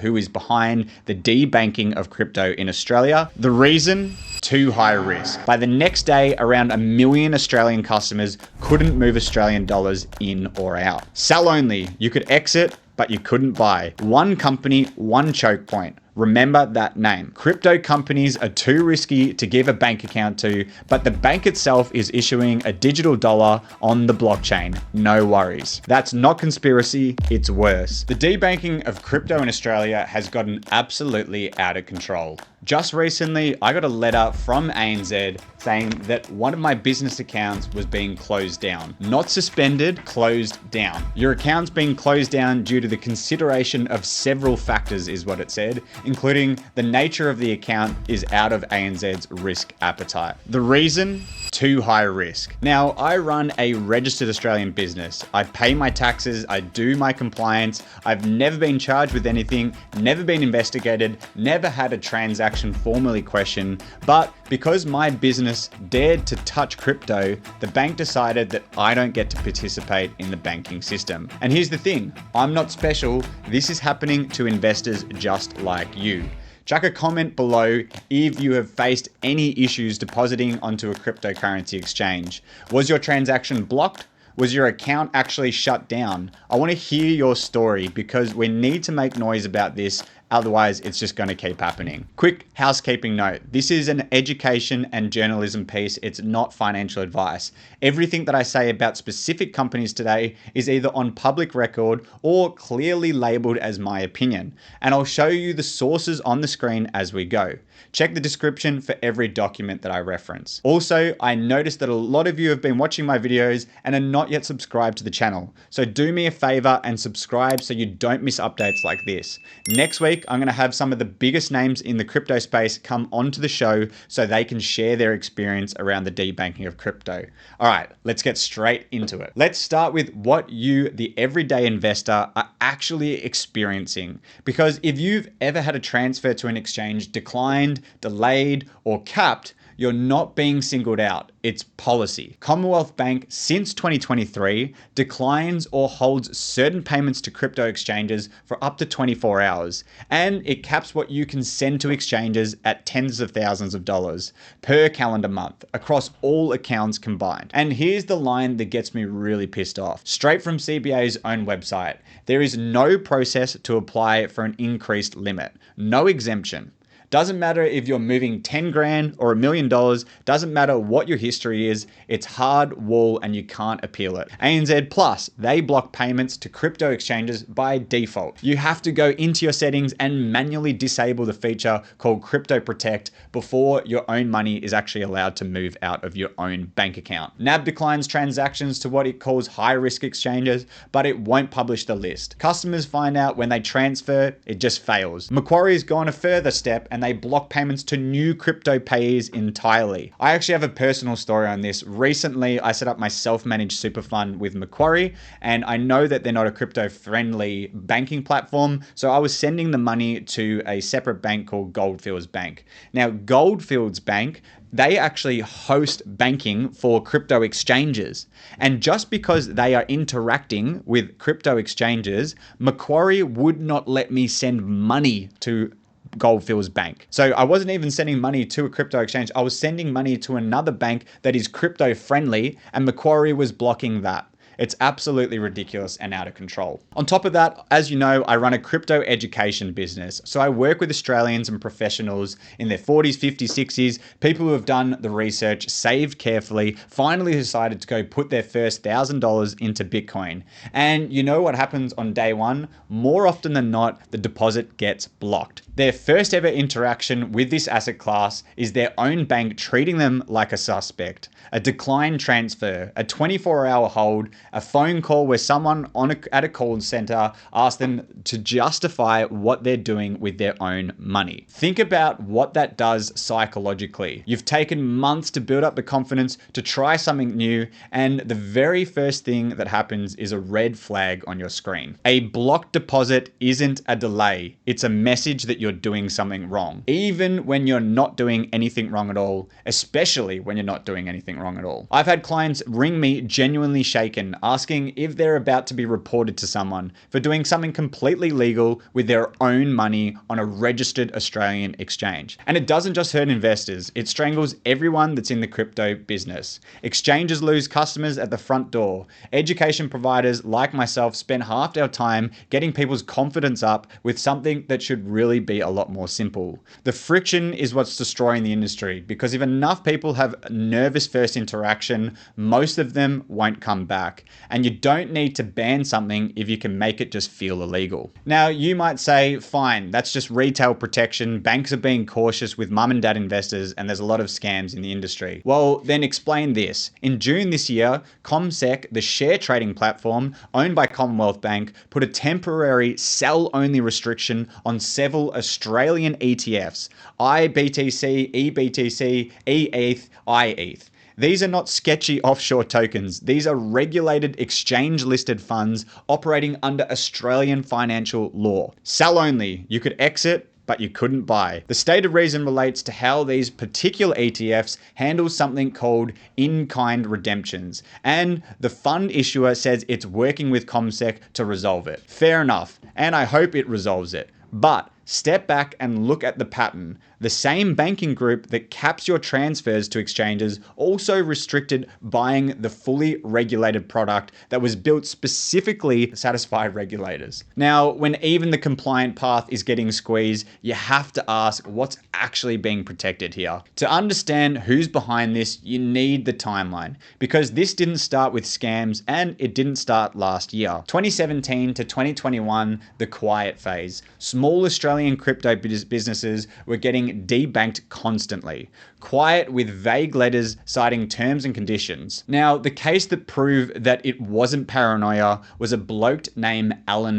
who is behind the debanking of crypto in Australia. The reason? Too high risk. By the next day, around 1 million Australian customers couldn't move Australian dollars in or out. Sell only. You could exit, but you couldn't buy. One company, one choke point. Remember that name. Crypto companies are too risky to give a bank account to, but the bank itself is issuing a digital dollar on the blockchain. No worries. That's not conspiracy, it's worse. The debanking of crypto in Australia has gotten absolutely out of control. Just recently, I got a letter from ANZ saying that one of my business accounts was being closed down. Not suspended, closed down. Your account's being closed down due to the consideration of several factors is what it said, including the nature of the account is out of ANZ's risk appetite. The reason? Too high risk. Now, I run a registered Australian business. I pay my taxes, I do my compliance, I've never been charged with anything, never been investigated, never had a transaction formally questioned, but because my business dared to touch crypto, the bank decided that I don't get to participate in the banking system. And here's the thing, I'm not special, this is happening to investors just like you. Chuck a comment below if you have faced any issues depositing onto a cryptocurrency exchange. Was your transaction blocked? Was your account actually shut down? I want to hear your story because we need to make noise about this. Otherwise, it's just going to keep happening. Quick housekeeping note. This is an education and journalism piece. It's not financial advice. Everything that I say about specific companies today is either on public record or clearly labeled as my opinion. And I'll show you the sources on the screen as we go. Check the description for every document that I reference. Also, I noticed that a lot of you have been watching my videos and are not yet subscribed to the channel. So do me a favor and subscribe so you don't miss updates like this. Next week, I'm going to have some of the biggest names in the crypto space come onto the show so they can share their experience around the debanking of crypto. All right, let's get straight into it. Let's start with what you, the everyday investor, are actually experiencing. Because if you've ever had a transfer to an exchange declined, delayed, or capped, you're not being singled out. It's policy. Commonwealth Bank, since 2023, declines or holds certain payments to crypto exchanges for up to 24 hours. And it caps what you can send to exchanges at tens of thousands of dollars per calendar month across all accounts combined. And here's the line that gets me really pissed off. Straight from CBA's own website, there is no process to apply for an increased limit. No exemption. Doesn't matter if you're moving 10 grand or $1 million, doesn't matter what your history is, it's hard wall and you can't appeal it. ANZ Plus, they block payments to crypto exchanges by default. You have to go into your settings and manually disable the feature called Crypto Protect before your own money is actually allowed to move out of your own bank account. NAB declines transactions to what it calls high risk exchanges, but it won't publish the list. Customers find out when they transfer, it just fails. Macquarie's gone a further step and they block payments to new crypto payees entirely. I actually have a personal story on this. Recently, I set up my self-managed super fund with Macquarie, and I know that they're not a crypto-friendly banking platform, so I was sending the money to a separate bank called Goldfields Bank. Now, Goldfields Bank, they actually host banking for crypto exchanges. And just because they are interacting with crypto exchanges, Macquarie would not let me send money to Goldfields Bank. So I wasn't even sending money to a crypto exchange. I was sending money to another bank that is crypto friendly, and Macquarie was blocking that. It's absolutely ridiculous and out of control. On top of that, as you know, I run a crypto education business. So I work with Australians and professionals in their 40s, 50s, 60s, people who have done the research, saved carefully, finally decided to go put their first $1,000 into Bitcoin. And you know what happens on day one? More often than not, the deposit gets blocked. Their first ever interaction with this asset class is their own bank treating them like a suspect. A declined transfer, a 24-hour hold, a phone call where someone at a call center asks them to justify what they're doing with their own money. Think about what that does psychologically. You've taken months to build up the confidence to try something new, and the very first thing that happens is a red flag on your screen. A blocked deposit isn't a delay. It's a message that you're doing something wrong. Even when you're not doing anything wrong at all, especially when you're not doing anything wrong at all. I've had clients ring me genuinely shaken asking if they're about to be reported to someone for doing something completely legal with their own money on a registered Australian exchange. And it doesn't just hurt investors, it strangles everyone that's in the crypto business. Exchanges lose customers at the front door. Education providers like myself spend half our time getting people's confidence up with something that should really be a lot more simple. The friction is what's destroying the industry, because if enough people have a nervous first interaction, most of them won't come back. And you don't need to ban something if you can make it just feel illegal. Now, you might say, fine, that's just retail protection. Banks are being cautious with mum and dad investors, and there's a lot of scams in the industry. Well, then explain this. In June this year, CommSec, the share trading platform owned by Commonwealth Bank, put a temporary sell-only restriction on several Australian ETFs, IBTC, EBTC, ETH, IETH. These are not sketchy offshore tokens. These are regulated exchange-listed funds operating under Australian financial law. Sell only. You could exit, but you couldn't buy. The stated reason relates to how these particular ETFs handle something called in-kind redemptions, and the fund issuer says it's working with CommSec to resolve it. Fair enough, and I hope it resolves it. But step back and look at the pattern. The same banking group that caps your transfers to exchanges also restricted buying the fully regulated product that was built specifically to satisfy regulators. Now, when even the compliant path is getting squeezed, you have to ask what's actually being protected here. To understand who's behind this, you need the timeline, because this didn't start with scams and it didn't start last year. 2017 to 2021, the quiet phase. Small Australian crypto businesses were getting debanked constantly. Quiet with vague letters citing terms and conditions. Now, the case that proved that it wasn't paranoia was a bloke named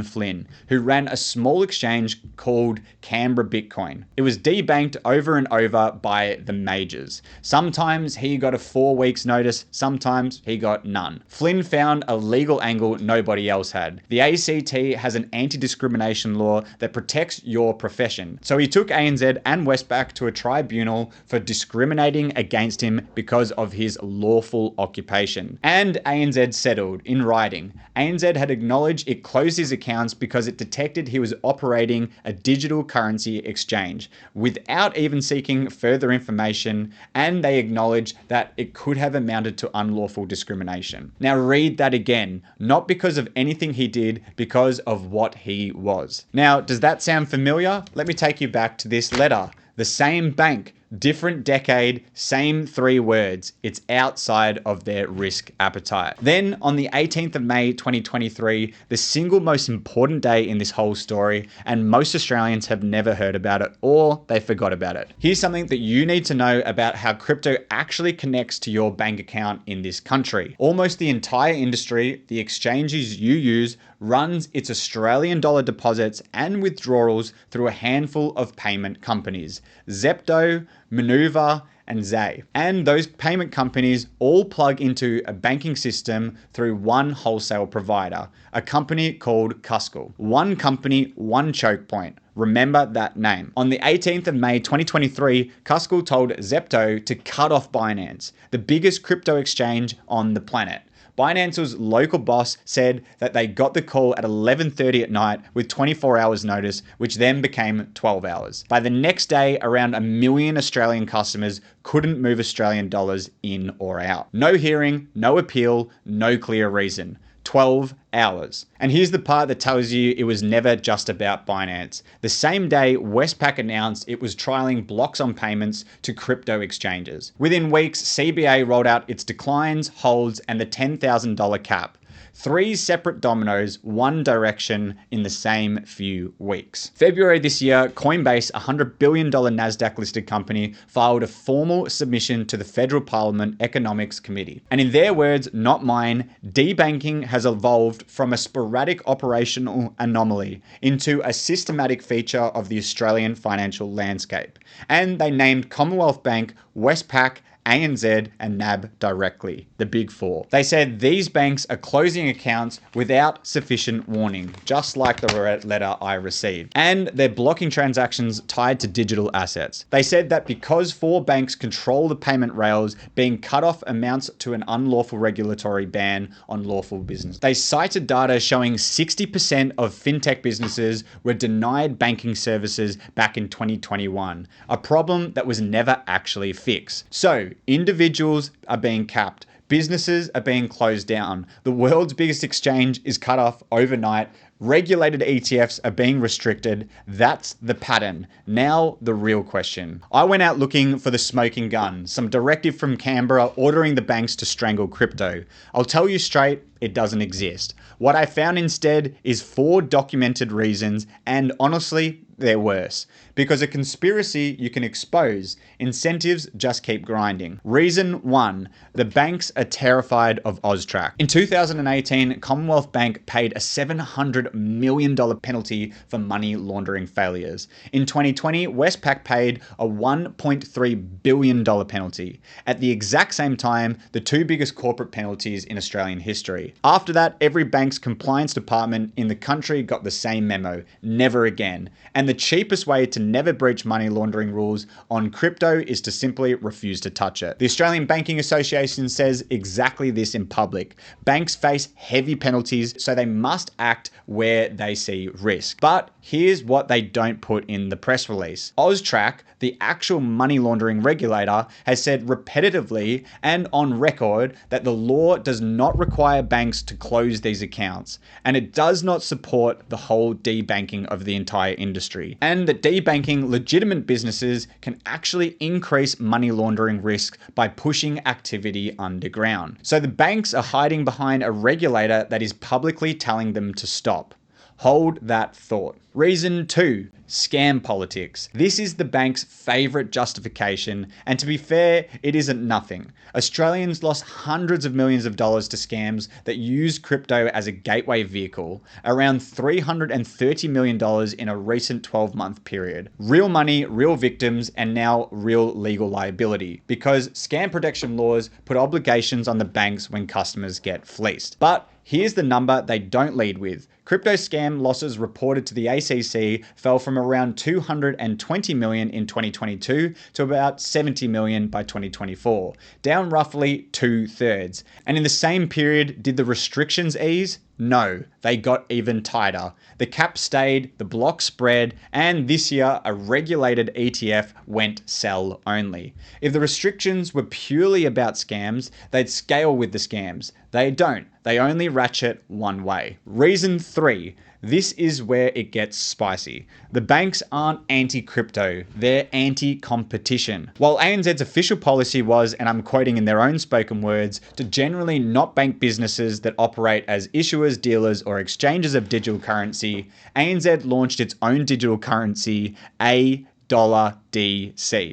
Flynn, who ran a small exchange called Canberra Bitcoin. It was debanked over and over by the majors. Sometimes he got a 4 weeks notice, sometimes he got none. Flynn found a legal angle nobody else had. The ACT has an anti-discrimination law that protects your profession. So he took ANZ and Westpac to a tribunal for discriminating against him because of his lawful occupation. And ANZ settled in writing. ANZ had acknowledged it closed his accounts because it detected he was operating a digital currency exchange without even seeking further information, and they acknowledged that it could have amounted to unlawful discrimination. Now read that again, not because of anything he did, because of what he was. Now, does that sound familiar? Let me take you back to this letter. The same bank, different decade, same 3 words. It's outside of their risk appetite. Then on the 18th of May 2023, the single most important day in this whole story, and most Australians have never heard about it or they forgot about it. Here's something that you need to know about how crypto actually connects to your bank account in this country. Almost the entire industry, the exchanges you use, runs its Australian dollar deposits and withdrawals through a handful of payment companies: Zepto, Maneuver, and Zay. And those payment companies all plug into a banking system through one wholesale provider, a company called Cuscal. One company, one choke point. Remember that name. On the 18th of May 2023, Cuscal told Zepto to cut off Binance, the biggest crypto exchange on the planet. Binance's local boss said that they got the call at 11:30 at night with 24 hours notice, which then became 12 hours. By the next day, around 1 million Australian customers couldn't move Australian dollars in or out. No hearing, no appeal, no clear reason. 12 hours. And here's the part that tells you it was never just about Binance. The same day, Westpac announced it was trialing blocks on payments to crypto exchanges. Within weeks, CBA rolled out its declines, holds, and the $10,000 cap. 3 separate dominoes, one direction in the same few weeks. February this year, Coinbase, a $100 billion NASDAQ-listed company, filed a formal submission to the Federal Parliament Economics Committee. And in their words, not mine, debanking has evolved from a sporadic operational anomaly into a systematic feature of the Australian financial landscape. And they named Commonwealth Bank, Westpac, ANZ and NAB directly, the big four. They said these banks are closing accounts without sufficient warning, just like the letter I received. And they're blocking transactions tied to digital assets. They said that because 4 banks control the payment rails, being cut off amounts to an unlawful regulatory ban on lawful business. They cited data showing 60% of fintech businesses were denied banking services back in 2021, a problem that was never actually fixed. So individuals are being capped. Businesses are being closed down. The world's biggest exchange is cut off overnight. Regulated ETFs are being restricted. That's the pattern. Now, the real question. I went out looking for the smoking gun, some directive from Canberra ordering the banks to strangle crypto. I'll tell you straight, it doesn't exist. What I found instead is 4 documented reasons, and honestly, they're worse. Because a conspiracy you can expose, incentives just keep grinding. Reason 1, the banks are terrified of AUSTRAC. In 2018, Commonwealth Bank paid a $700 million penalty for money laundering failures. In 2020, Westpac paid a $1.3 billion penalty. At the exact same time, the 2 biggest corporate penalties in Australian history. After that, every bank's compliance department in the country got the same memo, never again. And the cheapest way to never breach money laundering rules on crypto is to simply refuse to touch it. The Australian Banking Association says exactly this in public. Banks face heavy penalties, so they must act where they see risk. But here's what they don't put in the press release. AUSTRAC, the actual money laundering regulator, has said repetitively and on record that the law does not require banks to close these accounts, and it does not support the whole debanking of the entire industry, and that debanking legitimate businesses can actually increase money laundering risk by pushing activity underground. So the banks are hiding behind a regulator that is publicly telling them to stop. Hold that thought. Reason 2, scam politics. This is the bank's favorite justification, and to be fair, it isn't nothing. Australians lost hundreds of millions of dollars to scams that use crypto as a gateway vehicle, around $330 million in a recent 12-month period. Real money, real victims, and now real legal liability, because scam protection laws put obligations on the banks when customers get fleeced. But here's the number they don't lead with. Crypto scam losses reported to the ACC fell from around $220 million in 2022 to about $70 million by 2024, down roughly 2/3. And in the same period, did the restrictions ease? No, they got even tighter. The cap stayed, the block spread, and this year a regulated ETF went sell only. If the restrictions were purely about scams, they'd scale with the scams. They don't. They only ratchet one way. Reason 3. This is where it gets spicy. The banks aren't anti-crypto, they're anti-competition. While ANZ's official policy was, and I'm quoting in their own spoken words, to generally not bank businesses that operate as issuers, dealers, or exchanges of digital currency, ANZ launched its own digital currency, $DC.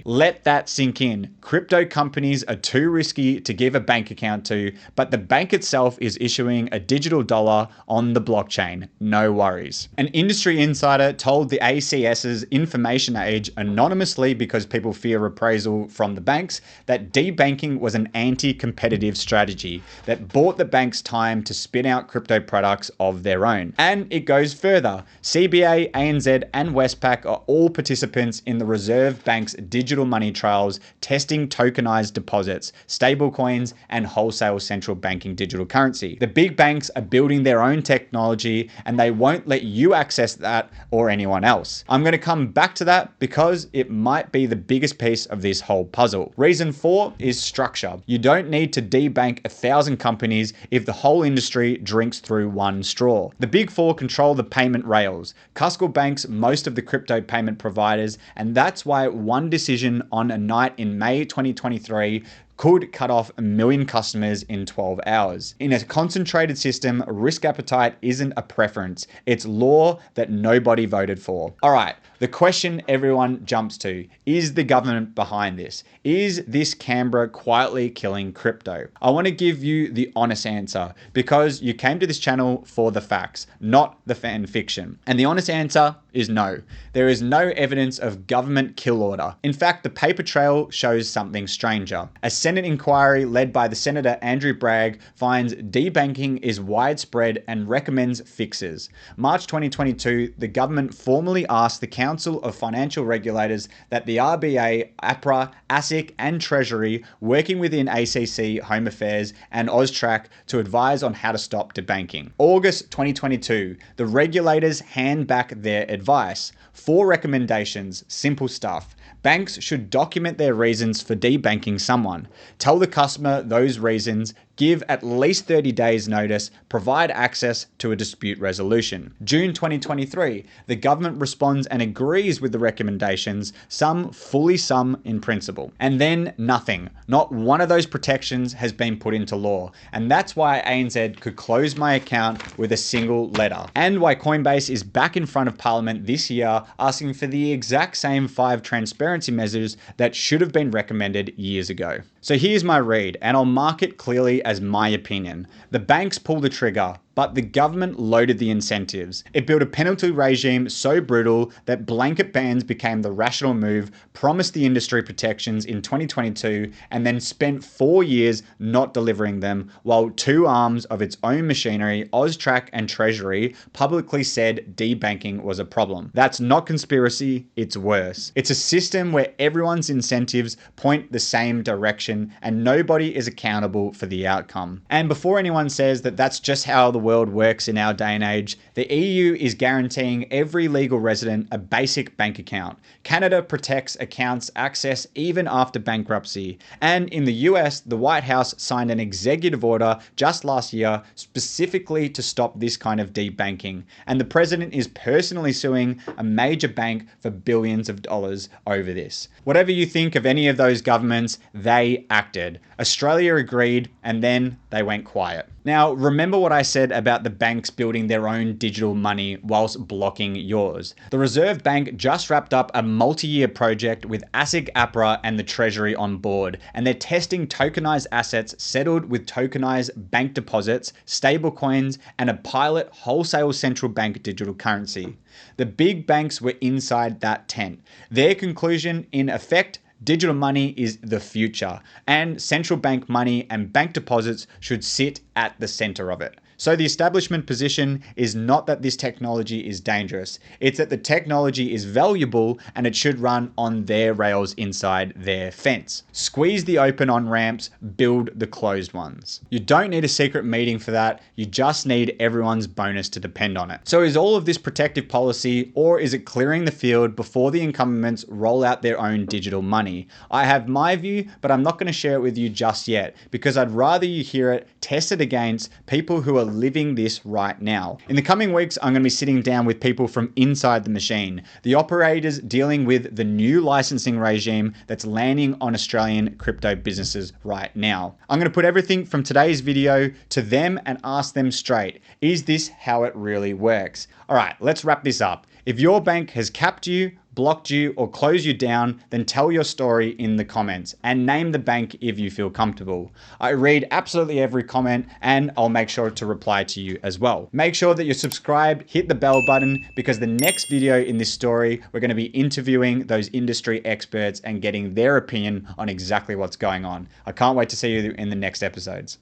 Let that sink in. Crypto companies are too risky to give a bank account to, but the bank itself is issuing a digital dollar on the blockchain. No worries. An industry insider told the ACS's Information Age anonymously, because people fear reprisal from the banks, that debanking was an anti-competitive strategy that bought the banks time to spin out crypto products of their own. And it goes further. CBA, ANZ, and Westpac are all participants in the Reserve Bank's digital money trials, testing tokenized deposits, stablecoins, and wholesale central banking digital currency. The big banks are building their own technology, and they won't let you access that or anyone else. I'm going to come back to that because it might be the biggest piece of this whole puzzle. Reason 4 is structure. You don't need to debank 1,000 companies if the whole industry drinks through one straw. The big 4 control the payment rails. Cuscal-Binance most of the crypto payment providers, and that's why one decision on a night in May 2023 could cut off 1 million customers in 12 hours. In a concentrated system, risk appetite isn't a preference. It's law that nobody voted for. All right, the question everyone jumps to, is the government behind this? Is this Canberra quietly killing crypto? I want to give you the honest answer because you came to this channel for the facts, not the fan fiction. And the honest answer is no. There is no evidence of government kill order. In fact, the paper trail shows something stranger. A Senate inquiry led by the Senator Andrew Bragg finds debanking is widespread and recommends fixes. March 2022, the government formally asked the Council of Financial Regulators that the RBA, APRA, ASIC and Treasury, working within ACC, Home Affairs and AUSTRAC to advise on how to stop debanking. August 2022, the regulators hand back their advice. 4 recommendations, simple stuff. Banks should document their reasons for debanking someone. Tell the customer those reasons, give at least 30 days notice, provide access to a dispute resolution. June 2023, the government responds and agrees with the recommendations, some fully, some in principle. And then nothing. Not one of those protections has been put into law. And that's why ANZ could close my account with a single letter. And why Coinbase is back in front of Parliament this year asking for the exact same 5 transparency measures that should have been recommended years ago. So here's my read, and I'll mark it clearly as my opinion. The banks pulled the trigger, but the government loaded the incentives. It built a penalty regime so brutal that blanket bans became the rational move, promised the industry protections in 2022, and then spent 4 years not delivering them, while 2 arms of its own machinery, AUSTRAC and Treasury, publicly said debanking was a problem. That's not conspiracy, it's worse. It's a system where everyone's incentives point the same direction and nobody is accountable for the outcome. And before anyone says that that's just how the world works in our day and age, the EU is guaranteeing every legal resident a basic bank account. Canada protects accounts access even after bankruptcy. And in the US, the White House signed an executive order just last year specifically to stop this kind of debanking. And the president is personally suing a major bank for billions of dollars over this. Whatever you think of any of those governments, they acted. Australia agreed, and then they went quiet. Now, remember what I said about the banks building their own digital money whilst blocking yours. The Reserve Bank just wrapped up a multi-year project with ASIC, APRA and the Treasury on board, and they're testing tokenized assets settled with tokenized bank deposits, stablecoins, and a pilot wholesale central bank digital currency. The big banks were inside that tent. Their conclusion, in effect, digital money is the future, and central bank money and bank deposits should sit at the center of it. So the establishment position is not that this technology is dangerous. It's that the technology is valuable and it should run on their rails inside their fence. Squeeze the open on-ramps, build the closed ones. You don't need a secret meeting for that. You just need everyone's bonus to depend on it. So is all of this protective policy, or is it clearing the field before the incumbents roll out their own digital money? I have my view, but I'm not going to share it with you just yet because I'd rather you hear it tested against people who are living this right now. In the coming weeks, I'm going to be sitting down with people from inside the machine, the operators dealing with the new licensing regime that's landing on Australian crypto businesses right now. I'm going to put everything from today's video to them and ask them straight, is this how it really works? All right, let's wrap this up. If your bank has capped you, blocked you, or closed you down, then tell your story in the comments and name the bank if you feel comfortable. I read absolutely every comment and I'll make sure to reply to you as well. Make sure that you're subscribed, hit the bell button, because the next video in this story, we're going to be interviewing those industry experts and getting their opinion on exactly what's going on. I can't wait to see you in the next episodes.